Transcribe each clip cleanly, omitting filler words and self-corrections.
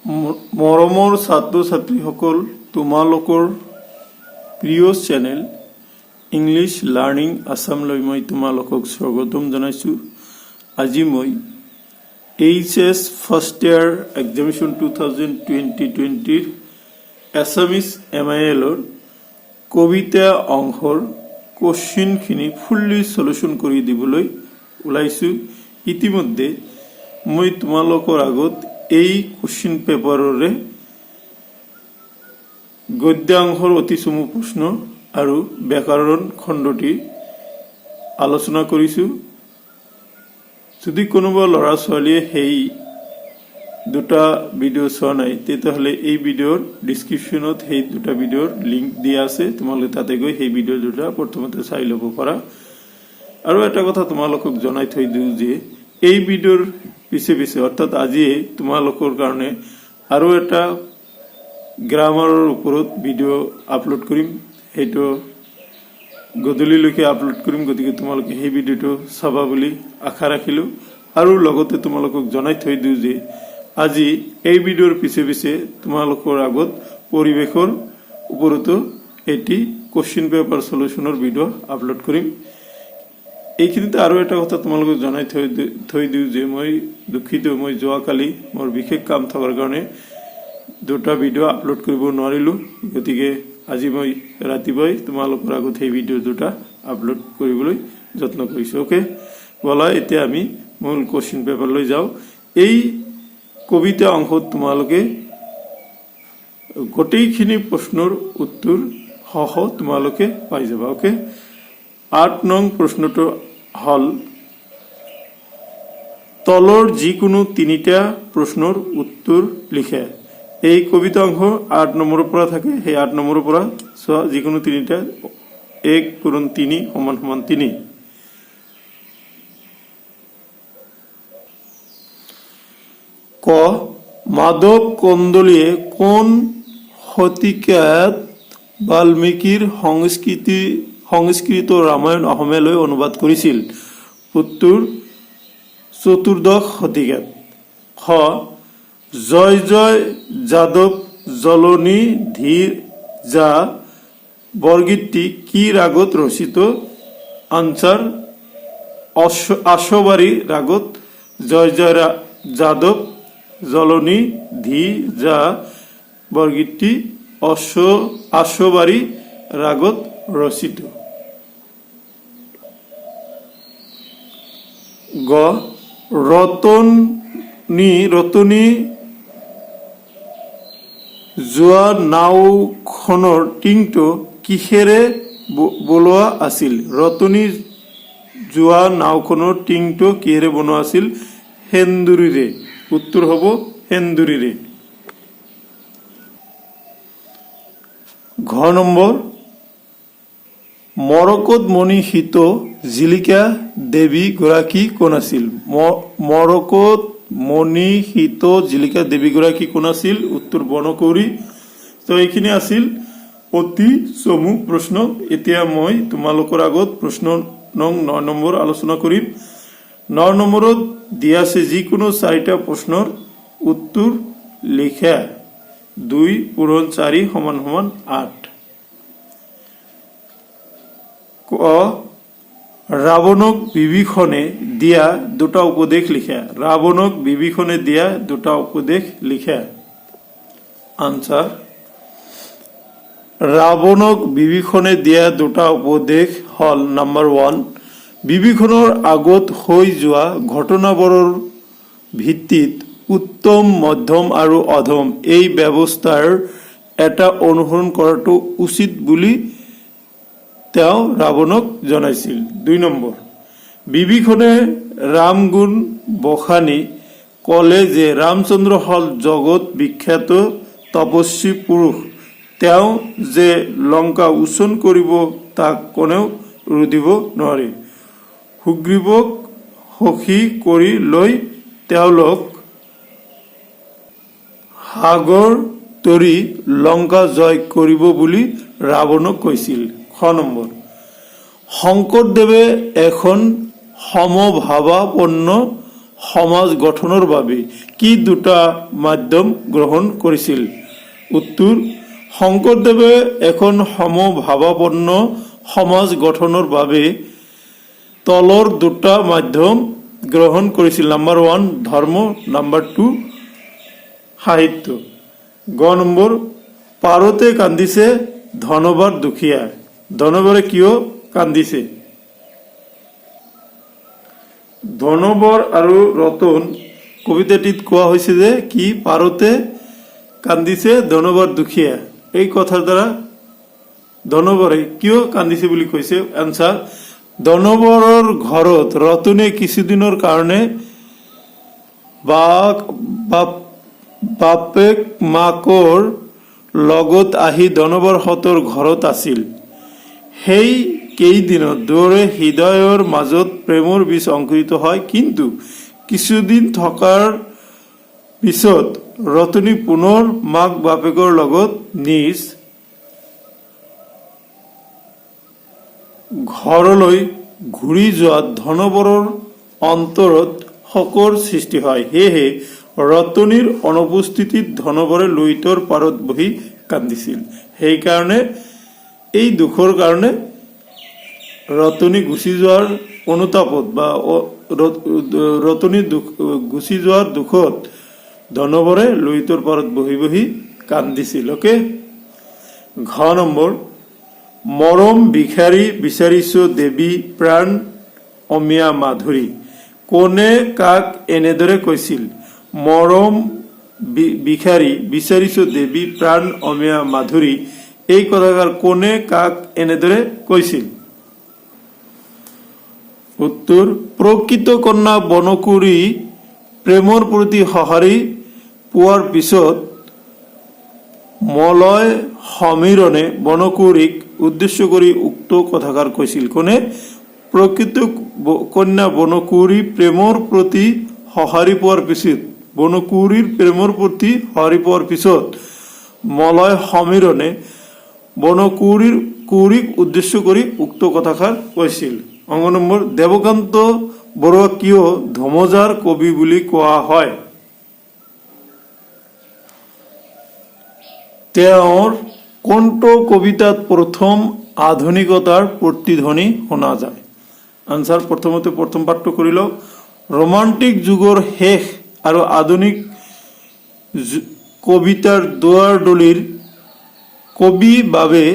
মৰমৰ ছাত্ৰ ছাত্ৰীসকল, তোমালোকৰ প্ৰিয় চেনেল ইংলিছ লাৰ্ণিং আছামলৈ মই তোমালোকক স্বাগতম জনাইছোঁ। আজি মই HS first year examination 2020-20 Assamese MIL-ৰ কবিতা অংশৰ কোশ্চিনখিনি ফুল্লি সলিউশ্যন কৰি দিবলৈ ওলাইছোঁ। ইতিমধ্যে মই তোমালোকৰ আগত এই কোশ্চিন পেপাৰৰে গদ্যাংশৰ অতি চমু প্ৰশ্ন আৰু ব্যাকৰণ খণ্ডটি আলোচনা কৰিছোঁ। যদি কোনোবা ল'ৰা ছোৱালীয়ে সেই দুটা ভিডিঅ' চোৱা নাই তেতিয়াহ'লে এই ভিডিঅ'ৰ ডিছক্ৰিপশ্যনত সেই দুটা ভিডিঅ'ৰ লিংক দিয়া আছে, তোমালোকে তাতে গৈ সেই ভিডিঅ' দুটা প্ৰথমতে চাই ল'ব পাৰা। আৰু এটা কথা তোমালোকক জনাই থৈ দিওঁ যে এই ভিডিঅ'ৰ পিছে পিছে অৰ্থাৎ আজিয়ে তোমালোকৰ কাৰণে আৰু এটা গ্ৰামাৰৰ ওপৰত ভিডিঅ' আপলোড কৰিম, সেইটো গধূলিলৈকে আপলোড কৰিম। গতিকে তোমালোকে সেই ভিডিঅ'টো চাবা বুলি আশা ৰাখিলোঁ। আৰু লগতে তোমালোকক জনাই থৈ দিওঁ যে আজি এই ভিডিঅ'ৰ পিছে পিছে তোমালোকৰ আগত পৰিৱেশৰ ওপৰতো এটি কোশ্চিন পেপাৰ সলিউশ্যনৰ ভিডিঅ' আপলোড কৰিম। এইখিনিতে আৰু এটা কথা তোমালোকক জনাই থৈ দিওঁ যে মই দুখিত, মই যোৱাকালি মোৰ বিশেষ কাম থকাৰ কাৰণে দুটা ভিডিঅ' আপলোড কৰিব নোৱাৰিলোঁ। গতিকে আজি মই ৰাতিপুৱাই তোমালোকৰ আগত সেই ভিডিঅ' দুটা আপলোড কৰিবলৈ যত্ন কৰিছোঁ। অ'কে, ব'লা এতিয়া আমি মূল কোশ্চিন পেপাৰলৈ যাওঁ। এই কবিতা অংশত তোমালোকে গোটেইখিনি প্ৰশ্নৰ উত্তৰ সহ তোমালোকে পাই যাবা। অ'কে, 8 নং প্ৰশ্নটো হ'ল তলৰ যিকোনো তিনিটা প্ৰশ্নৰ উত্তৰ লিখা। এই কবিতা অংশ 8 নম্বৰৰ পৰা থাকে, সেই 8 নম্বৰৰ পৰা চোৱা যিকোনো তিনিটা 1 পূৰণ 3 = 3। ক, মাধৱ কন্দলীয়ে কোন শতিকাত বাল্মীকিৰ সংস্কৃত ৰামায়ণ অসমীয়ালৈ অনুবাদ কৰিছিল? উত্তৰ 14শ শতিকাত। খ, জয় জয় যাদৱ জলনী ধীৰ যা বৰগীতটি কি ৰাগত ৰচিত? আনসাৰ আশবাৰী ৰাগত জয় জয় যাদৱ জলনী ধী যা বৰগীতটি আশবাৰী ৰাগত ৰচিত। গ, ৰতনী যোৱা নাওখনৰ টিংটো কিহেৰে বনোৱা আছিল? ৰতনী যোৱা নাওখনৰ টিংটো কিহেৰে বনোৱা আছিল? সেন্দুৰেৰে। উত্তৰ হ'ব সেন্দুৰেৰে। ঘ নম্বৰ, মৰকত মণিহিত জিলিকা দেৱী গৰাকী কোন আছিল? মৰকত মণিহিত জিলিকা দেৱী গৰাকী কোন আছিল? উত্তৰ বনকৌৰী। তো এইখিনি আছিল অতি চমু প্ৰশ্ন। এতিয়া মই তোমালোকৰ আগত প্ৰশ্ন নং 9 নম্বৰ আলোচনা কৰিম। 9 নম্বৰত দিয়া আছে যিকোনো 4টা প্ৰশ্নৰ উত্তৰ লিখা। 2 পূৰণ 4 = 8। ক, ৰাৱণক বিভীষণে দিয়া দুটা উপদেশ লিখা। ৰাৱণক বিভীষণে দিয়া দুটা উপদেশ লিখা। আনসাৰ ৰাৱণক বিভীষণে দিয়া দুটা উপদেশ হ'ল নম্বৰ 1, বিভীষণৰ আগত হৈ যোৱা ঘটনাবোৰৰ ভিত্তিত উত্তম, মধ্যম আৰু অধম এই ব্যৱস্থাৰ এটা অনুসৰণ কৰাটো উচিত বুলি তেওঁ ৰাৱণক জনাইছিল। 2 নম্বৰ, বিভীষণে ৰামগুণ বখানি ক'লে যে ৰামচন্দ্ৰ হ'ল জগত বিখ্যাত তপস্বী পুৰুষ, তেওঁ যে লংকা উচ্ছন কৰিব তাক কোনেও ৰোধিব নোৱাৰে। সুগ্ৰীৱক সখী কৰি লৈ তেওঁলোক সাগৰ তৰি লংকা জয় কৰিব বুলি ৰাৱণক কৈছিল। খ নম্বৰ, শংকৰদেৱে এখন সমভাৱাপন্ন সমাজ গঠনৰ বাবে কি দুটা মাধ্যম গ্ৰহণ কৰিছিল? উত্তৰ, শংকৰদেৱে এখন সমভাৱাপন্ন সমাজ গঠনৰ বাবে তলৰ দুটা মাধ্যম গ্ৰহণ কৰিছিল। নাম্বাৰ 1 ধৰ্ম, নাম্বাৰ 2 সাহিত্য। গ নম্বৰ, পাৰতে কান্দিছে ধনবৰ দুখীয়া। ধনবৰে কিয় কান্দিছে? ধনবৰ আৰু ৰতন কবিতাটিত কোৱা হৈছে যে কি পাৰতে কান্দিছে ধনবৰ দুখীয়া। এই কথাৰ দ্বাৰা ধনবৰে কিয় কান্দিছে বুলি কৈছে। এনচাৰ, ধনবৰৰ ঘৰত ৰতনে কিছুদিনৰ কাৰণে বাপেক মাকৰ লগত আহি ধনবৰহঁতৰ ঘৰত আছিল। সেই কেইদিনত দুয়োৰে হৃদয়ৰ মাজত প্ৰেমৰ বীজ অংকুৰিত হয়, কিন্তু কিছুদিন থকাৰ পিছত ৰতনী পুনৰ মাক বাপেকৰ লগত নিজ ঘৰলৈ ঘূৰি যোৱাত ধনবৰৰ অন্তৰত শোকৰ সৃষ্টি হয়। সেয়েহে ৰতনীৰ অনুপস্থিতিত ধনবৰে লুইতৰ পাৰত বহি কান্দিছিল। সেইকাৰণে এই দুখৰ কাৰণে ৰতনী গুচি যোৱাৰ অনুতাপত বা ৰতনী গুচি যোৱাৰ দুখত ধনবৰে লুইতৰ পাৰত বহি বহি কান্দিছিল। অকে। ঘ নম্বৰ, মৰম ভিখাৰী বিচাৰিছ দেৱী প্ৰাণ অমিয়া মাধুৰী। কোনে কাক এনেদৰে কৈছিল? মৰম ভিখাৰী বিচাৰিছ দেৱী প্ৰাণ অমিয়া মাধুৰী। এই কথাষাৰ কোনে কাক এনেদৰে কৈছিল? উত্তৰ, প্ৰকৃত কন্যা বনকুৰি প্ৰেমৰ প্ৰতি সঁহাৰি পোৱাৰ পিছত মলয় সমীৰণে বনকুৰিক উদ্দেশ্য কৰি উক্ত কথাষাৰ কৈছিল। কোনে? প্ৰকৃত কন্যা বনকুৰি প্ৰেমৰ প্ৰতি সঁহাৰি পোৱাৰ পিছত বনকুৰিৰ প্ৰেমৰ প্ৰতি সঁহাৰি পোৱাৰ পিছত মলয় সমীৰণে বনকুৰিক উদ্দেশ্য কৰি উক্ত কথাষাৰ কৈছিল। অংগ নম্বৰ, দেৱকান্ত বৰুৱাক কিয় ধমজাৰ কবি বুলি কোৱা হয়? তেওঁৰ কোনটো কবিতাত প্ৰথম আধুনিকতাৰ প্ৰতিধ্বনি শুনা যায়? আনসাৰ, প্ৰথমতে প্ৰথম পাঠটো কৰি লওক। ৰোমান্টিক যুগৰ শেষ আৰু আধুনিক কবিতাৰ দুৱাৰ-দলিৰ কবি বাবে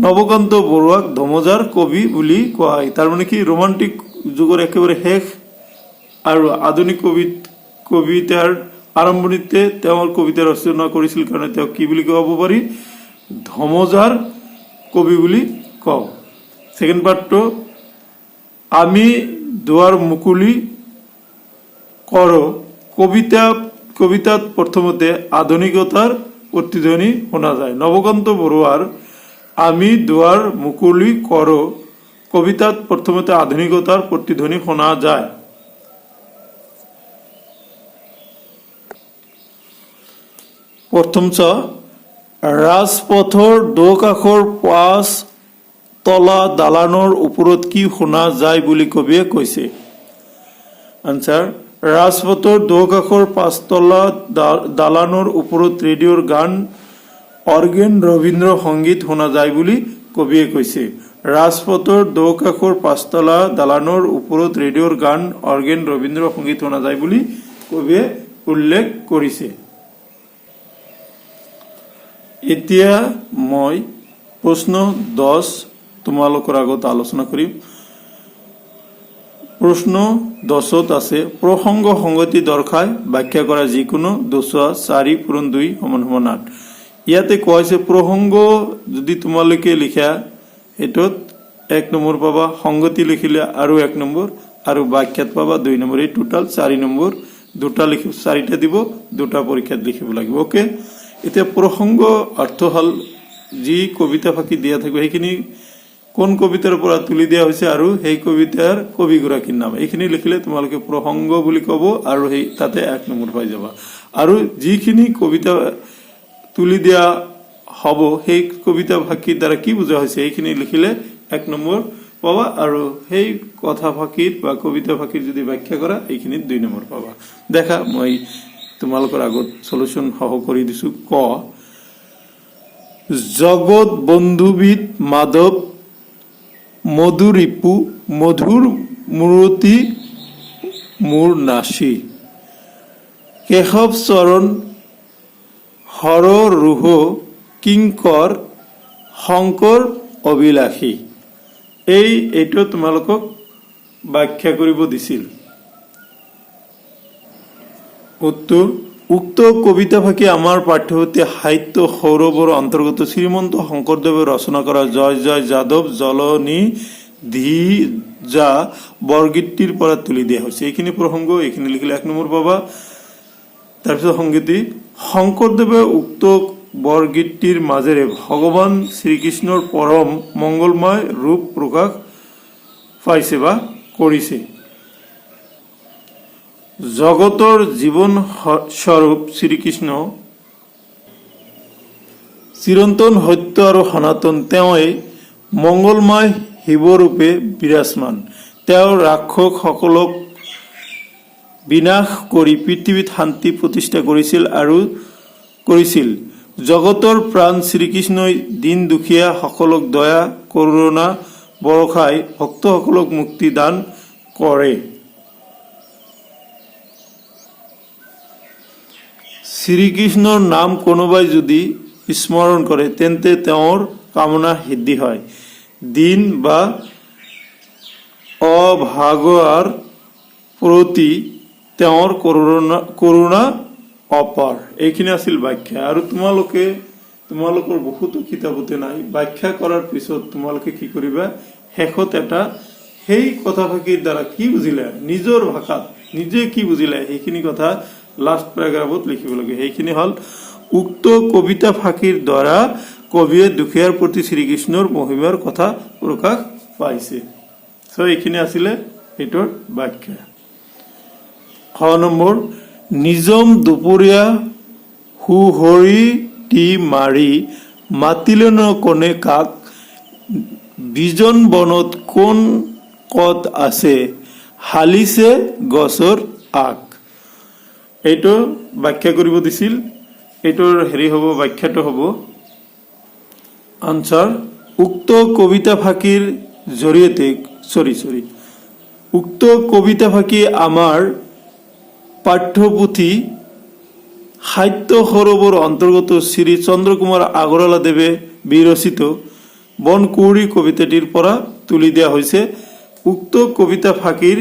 নৱকান্ত বৰুৱাক ধমজাৰ কবি বুলি কোৱা হয়। তাৰমানে কি, ৰোমান্টিক যুগৰ একেবাৰে শেষ আৰু আধুনিক কবিতাৰ আৰম্ভণিতে তেওঁৰ কবিতা ৰচনা কৰিছিল কাৰণে তেওঁক কি বুলি ক'ব পাৰি? ধমজাৰ কবি বুলি কওঁ। ছেকেণ্ড পাৰ্টটো, আমি দুৱাৰ মুকলি কৰো কবিতাত প্ৰথমতে আধুনিকতাৰ প্ৰতিধ্বনি শুনা যায়। নৱকান্ত বৰুৱাৰ আমি দুৱাৰ মুকলি কৰো কবিতাত প্ৰথমতে আধুনিকতাৰ প্ৰতিধ্বনি শুনা যায়। প্ৰথম ৰাজপথৰ দুকাষৰ 5 তলা দালানৰ ওপৰত কি শুনা যায় বুলি কবিয়ে কৈছে? আনসাৰ, ৰাজপথৰ দুকাষৰ 5 তলা দালানৰ ওপৰত ৰেডিঅ'ৰ গান, অৰ্গেন, ৰবীন্দ্ৰ সংগীত শুনা যায় বুলি কবিয়ে কৈছে। ৰাজপথৰ দুকাষৰ 5 তলা দালানৰ ওপৰত ৰেডিঅ'ৰ গান, অৰ্গেন, ৰবীন্দ্ৰ সংগীত শুনা যায় বুলি কবিয়ে উল্লেখ কৰিছে। এতিয়া মই প্ৰশ্ন 10 তোমালোকৰ আগত আলোচনা কৰিম। প্ৰশ্ন 10ত আছে, প্ৰসংগ সংগতি দৰ্শাই ব্যাখ্যা কৰা যিকোনো 4 পূৰণ 2 সমান 8। ইয়াতে কোৱা হৈছে প্ৰসংগ যদি তোমালোকে লিখা এইটোত 1 নম্বৰ পাবা, সংগতি লিখিলে আৰু 1 নম্বৰ, আৰু ব্যাখ্যাত পাবা 2 নম্বৰ। এই টোটাল 4 নম্বৰ। দুটা লিখিব, 4টা দিব, দুটা পৰীক্ষাত লিখিব লাগিব। ওকে। এতিয়া প্ৰসংগ অৰ্থ হল যি কবিতা ফাঁকি দিয়া থাকিব সেইখিনি কোন কবিতাৰ পৰা তুলি দিয়া হৈছে আৰু সেই কবিতাৰ কবিগৰাকীৰ নাম, এইখিনি লিখিলে তোমালোকে প্ৰসংগ বুলি ক'ব আৰু সেই তাতে 1 নম্বৰ পাই যাবা। আৰু যিখিনি কবিতা তুলি দিয়া হ'ব সেই কবিতা ফাঁকিৰ দ্বাৰা কি বুজা হৈছে এইখিনি লিখিলে 1 নম্বৰ পাবা, আৰু সেই কথা ফাঁকিৰ বা কবিতা ফাঁকিৰ যদি ব্যাখ্যা কৰা এইখিনিত 2 নম্বৰ পাবা। দেখা মই তোমালোকৰ আগত সলিউশন সহ কৰি দিছো। ক, জগত বন্ধুবিদ মাধৱ মধুৰিপু মধুৰ মূৰতি মোৰ নাচি কেশৱ চৰণ হৰ ৰুহ কিংকৰ শংকৰ অভিলাষী। এইটো তোমালোকক ব্যাখ্যা কৰিব দিছিল। উত্তৰ, উক্ত কবিতা ফাঁকি আমাৰ পাঠ্যপুথি সাহিত্য সৌৰভৰ অন্তৰ্গত শ্ৰীমন্ত শংকৰদেৱে ৰচনা কৰা জয় জয় যাদৱ জলনী ধি যা বৰগীতটিৰ পৰা তুলি দিয়া হৈছে। এইখিনি প্ৰসংগ, এইখিনি লিখিলে 1 নম্বৰ পাবা। তাৰপিছত সংগীতি, শংকৰদেৱে উক্ত বৰগীতটিৰ মাজেৰে ভগৱান শ্ৰীকৃষ্ণৰ পৰম মংগলময় ৰূপ প্ৰকাশ পাইছে বা কৰিছে। জগতৰ জীৱন স্বৰূপ শ্ৰীকৃষ্ণ চিৰন্তন সত্য আৰু সনাতন, তেওঁৱে মংগলময় শিৱৰূপে বিৰাজমান। তেওঁ ৰাক্ষসসকলক বিনাশ কৰি পৃথিৱীত শান্তি প্ৰতিষ্ঠা কৰিছিল। জগতৰ প্ৰাণ শ্ৰীকৃষ্ণই দীন দুখীয়া সকলক দয়া কৰুণা বৰষাই ভক্তসকলক মুক্তি দান কৰে। শ্ৰীকৃষ্ণৰ নাম কোনোবাই যদি স্মৰণ কৰে তেন্তে তেওঁৰ কামনা সিদ্ধি হয়। দীন বা অভাগৰ প্ৰতি তেওঁৰ কৰুণা অপাৰ। এইখিনি আছিল ব্যাখ্যা। আৰু তোমালোকৰ বহুতো কিতাপতে নাই। ব্যাখ্যা কৰাৰ পিছত তোমালোকে কি কৰিবা, শেষত এটা সেই কথা ফাঁকিৰ দ্বাৰা কি বুজিলা, নিজৰ ভাষাত নিজে কি বুজিলা সেইখিনি কথা লাষ্ট পেৰাগ্ৰাফত লিখিব লাগে। সেইখিনি হল, উক্ত কবিতা ফাঁকিৰ দ্বাৰা কবিয়ে দুখীয়াৰ প্ৰতি শ্ৰীকৃষ্ণৰ মহিমাৰ কথা প্ৰকাশ পাইছে। এইখিনি আছিলে এইটোৰ ব্যাখ্যা। খ নম্বৰ, নিজম দুপৰীয়া সুহৰিটি মাৰি মাতিলে ন কোনে কাক বিজন বনত কোন কত আছে হালিছে গছৰ আগ। এইটো ব্যাখ্যা কৰিব দিছিল। এইটোৰ হ'ব ব্যাখ্যাটো হ'ব আনসাৰ, উক্ত কবিতা ফাঁকিৰ জৰিয়তে উক্ত কবিতা ফাঁকি আমাৰ পাঠ্যপুথি সাহিত্য সৌৰভৰ অন্তৰ্গত শ্ৰী চন্দ্ৰকুমাৰ আগৰৱালা দেৱে বিৰচিত বনকুঁৱৰী কবিতাটিৰ পৰা তুলি দিয়া হৈছে। উক্ত কবিতা ফাঁকিৰ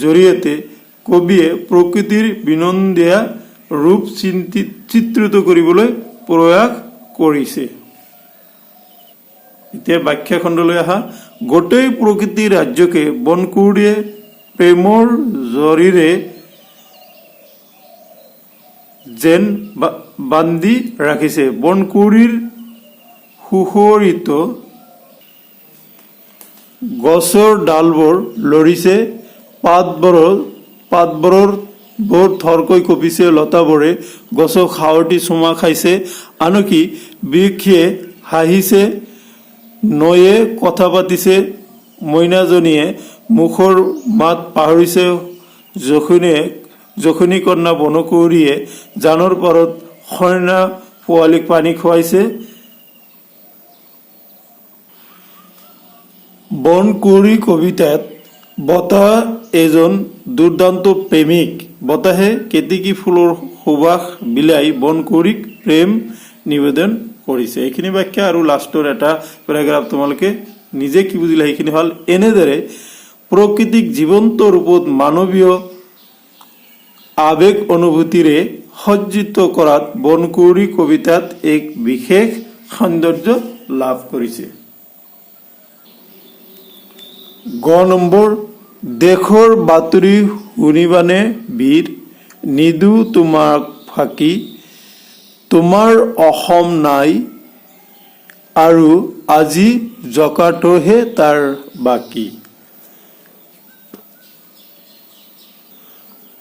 জৰিয়তে কবিয়ে প্ৰকৃতিৰ বিনন্দীয়া ৰূপ চিত্ৰিত কৰিবলৈ প্ৰয়াস কৰিছে। এতিয়া ব্যাখ্যা খণ্ডলৈ আহা। গোটেই প্ৰকৃতি ৰাজ্যকে বনকুঁৱৰীয়ে প্ৰেমৰ জৰীৰে যেন বান্ধি ৰাখিছে। বনকুঁৱৰীৰ সুশোভিত গছৰ ডালবোৰ লৰিছে, পাতবোৰৰ বৰ থৰকৈ কঁপিছে, লতাবোৰে গছক সাৱটি চুমা খাইছে, আনকি বৃক্ষে হাঁহিছে, নৈয়ে কথা পাতিছে, মইনাজনীয়ে মুখৰ মাত পাহৰিছে, যখনী কন্যা বনকুঁৱৰীয়ে জানৰ পাৰত কন্যা পোৱালীক পানী খুৱাইছে। বনকুঁৱৰী কবিতাত বতাহ এজন দুৰ্দান্ত প্ৰেমিক। বতাহে কেতেকী ফুলৰ সুবাস বিলাই বনকুঁৱৰীক প্ৰেম নিবেদন কৰিছে। এইখিনি ব্যাখ্যা। আৰু লাষ্টৰ এটা পেৰাগ্ৰাফ তোমালোকে নিজে কি বুজিলা সেইখিনি হল, এনেদৰে প্ৰকৃতিক জীৱন্ত ৰূপত মানৱীয় আবেগ অনুভূতিৰে সজ্জিত কৰাত বনকুঁৱৰী কবিতাত এক বিশেষ সৌন্দৰ্য লাভ কৰিছে। গ নম্বৰ, দেশৰ বাতৰি শুনিবানে বীৰ, নিদো তোমাক ফাঁকি, তোমাৰ অসম নাই আৰু আজি জকাটোহে তাৰ বাকী।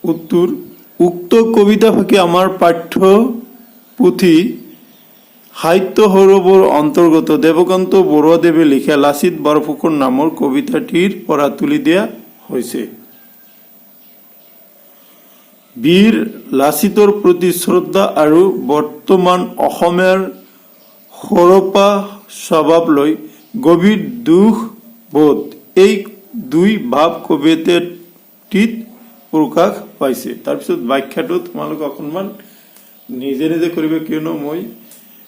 উত্তৰ, উক্ত কবিতা ফাঁকি আমাৰ পাঠ্যপুথি সাহিত্য সৌৰভৰ অন্তৰ্গত দেৱকান্ত বৰুৱাদেৱে লিখা লাচিত বৰফুকন নামৰ কবিতাটিৰ পৰা তুলি দিয়া হৈছে। বীৰ লাচিতৰ প্ৰতি শ্ৰদ্ধা আৰু বৰ্তমান অসমীয়াৰ সৰপা স্বভাৱ লৈ গভীৰ দুখ বোধ এই দুই ভাৱ কবিতাটিত প্ৰকাশ পাইছে। তাৰপিছত ব্যাখ্যাটো তোমালোকে অকণমান নিজে নিজে কৰিবা, কিয়নো মই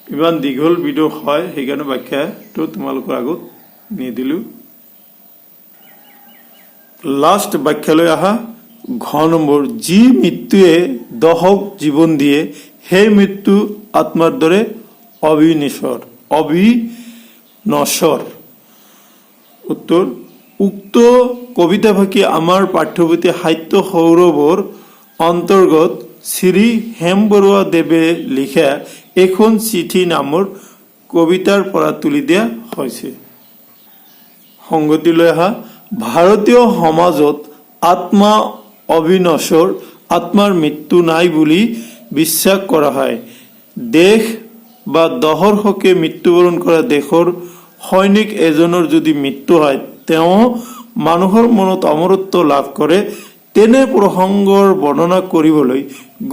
ইমান দীঘল ভিডিঅ' হয় সেইকাৰণে ব্যাখ্যাটো তোমালোকৰ আগত নিদিলো। লাষ্ট ব্যাখ্যালৈ আহা। ঘ নম্বৰ, যি মৃত্যুৱে দহক জীৱন দিয়ে সেই মৃত্যু আত্মাৰ দৰে অবিনশ্বৰ। উত্তৰ, উক্ত কবিতাফাঁকি আমাৰ পাঠ্যপুথি সাহিত্য সৌৰভৰ অন্তৰ্গত শ্ৰী হেম বৰুৱা দেৱে লিখা এখন চিঠি নামৰ কবিতাৰ পৰা তুলি দিয়া হৈছে। সংগতি লৈ আহা। ভাৰতীয় সমাজত আত্মা অবিনশ্বৰ, আত্মাৰ মৃত্যু নাই বুলি বিশ্বাস কৰা হয়। দেশ বা দহৰ হকে মৃত্যুবৰণ কৰা দেশৰ সৈনিক এজনৰ যদি মৃত্যু হয় তেওঁ মানুহৰ মনত অমৰত্ব লাভ কৰে। তেনে প্ৰসংগৰ বৰ্ণনা কৰিবলৈ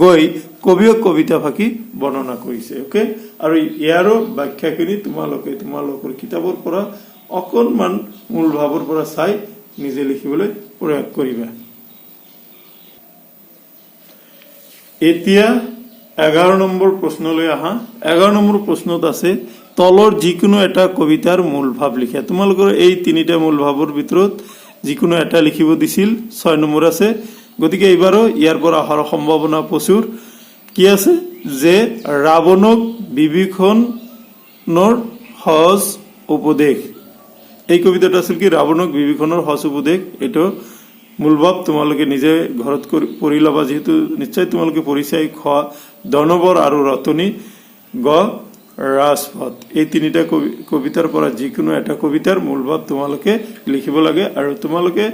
গৈ কবিয়ে কবিতা ফাঁকি বৰ্ণনা কৰিছে। অকে, আৰু ইয়াৰো ব্যাখ্যাখিনি তোমালোকৰ কিতাপৰ পৰা অকণমান মূল ভাৱৰ পৰা চাই নিজে লিখিবলৈ প্ৰয়াস কৰিবা। এতিয়া 11 নম্বৰ প্ৰশ্নলৈ আহা। 11 নম্বৰ প্ৰশ্নত আছে তলৰ যিকোনো এটা কবিতাৰ মূল ভাৱ লিখা। তোমালোকৰ এই তিনিটা মূল ভাৱৰ ভিতৰত যিকোনো এটা লিখিব দিছিল। 6 নম্বৰ আছে, গতিকে এইবাৰো ইয়াৰ পৰা অহাৰ সম্ভাৱনা প্ৰচুৰ। কি আছে যে ৰাৱণক বিভীষণৰ সহজ উপদেশ। এই কবিতাটো আছিল কি ৰাৱণক বিভীষণৰ সহজ উপদেশ। এইটো মূল ভাৱ তোমালোকে নিজে ঘৰত পঢ়ি ল'বা, যিহেতু নিশ্চয় তোমালোকে পঢ়িছাই। খ ধনবৰ আৰু ৰতনী, গ ৰাজপথ। এই তিনিটা কবিতাৰ পৰা যিকোনো এটা কবিতাৰ মূল ভাৱ তোমালোকে লিখিব লাগে। আৰু তোমালোকে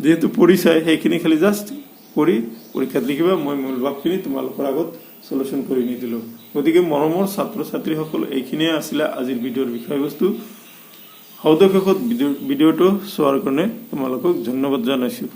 যিহেতু পঢ়িছাই সেইখিনি খালি জাষ্ট পঢ়ি পৰীক্ষাত লিখিবা। মই মূল ভাৱখিনি তোমালোকৰ আগত সলিউশ্যন কৰি নিদিলো। গতিকে মৰমৰ ছাত্ৰ ছাত্ৰীসকল, এইখিনিয়ে আছিলে আজিৰ ভিডিঅ'ৰ বিষয়বস্তু। সৌদশেষত ভিডিঅ'টো চোৱাৰ কাৰণে তোমালোকক ধন্যবাদ জনাইছো।